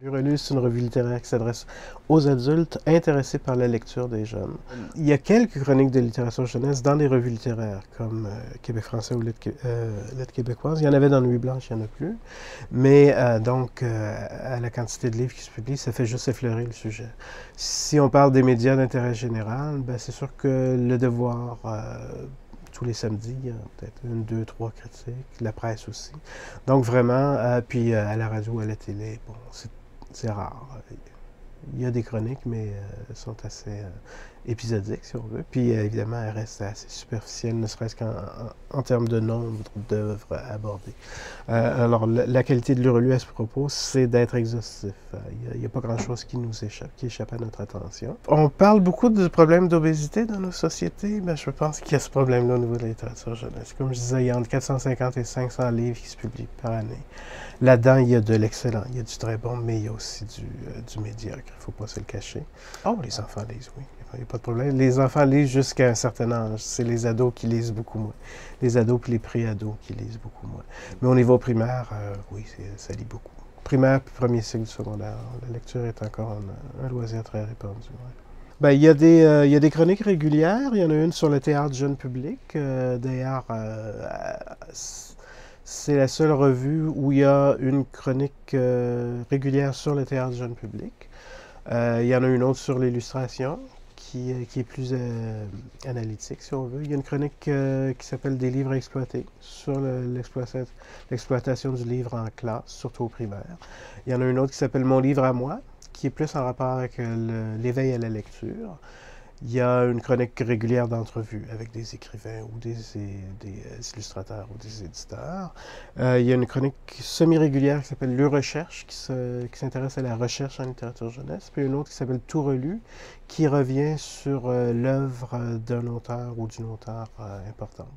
Lurelu, c'est une revue littéraire qui s'adresse aux adultes intéressés par la lecture des jeunes. Il y a quelques chroniques de littérature jeunesse dans les revues littéraires, comme Québec français ou Lettres québécoises. Il y en avait dans Nuit blanche, il n'y en a plus. Mais à la quantité de livres qui se publient, ça fait juste effleurer le sujet. Si on parle des médias d'intérêt général, ben, c'est sûr que Le Devoir, tous les samedis, il y a peut-être une, deux, trois critiques, la presse aussi. Donc vraiment, puis à la radio, à la télé, bon, c'est rare. Il y a des chroniques, mais elles sont assez épisodiques, si on veut. Puis évidemment, elles restent assez superficielles, ne serait-ce qu'en termes de nombre d'œuvres abordées. Alors, la qualité de Lurelu à ce propos, c'est d'être exhaustif. Il n'y a pas grand-chose qui nous échappe, qui échappe à notre attention. On parle beaucoup du problème d'obésité dans nos sociétés. Ben, je pense qu'il y a ce problème-là au niveau de la littérature jeunesse. Comme je disais, il y a entre 450 et 500 livres qui se publient par année. Là-dedans, il y a de l'excellent, il y a du très bon, mais il y a aussi du médiocre, il ne faut pas se le cacher. Oh, les enfants lisent, oui, il n'y a pas de problème. Les enfants lisent jusqu'à un certain âge. C'est les ados qui lisent beaucoup moins. Les ados puis les pré-ados qui lisent beaucoup moins. Mais au niveau primaire, oui, ça lit beaucoup. Primaire puis premier cycle du secondaire, la lecture est encore un loisir très répandu. Ouais. Ben, il y a des chroniques régulières. Il y en a une sur le théâtre jeune public. D'ailleurs, c'est la seule revue où il y a une chronique régulière sur le théâtre jeune public. Il y en a une autre sur l'illustration qui est plus analytique, si on veut. Il y a une chronique qui s'appelle Des livres à exploiter sur l'exploitation du livre en classe, surtout au primaire. Il y en a une autre qui s'appelle Mon livre à moi, qui est plus en rapport avec l'éveil à la lecture. Il y a une chronique régulière d'entrevue avec des écrivains ou des illustrateurs ou des éditeurs. Il y a une chronique semi-régulière qui s'appelle Le Recherche, qui s'intéresse à la recherche en littérature jeunesse. Puis une autre qui s'appelle Tout relu, qui revient sur l'œuvre d'un auteur ou d'une auteure importante.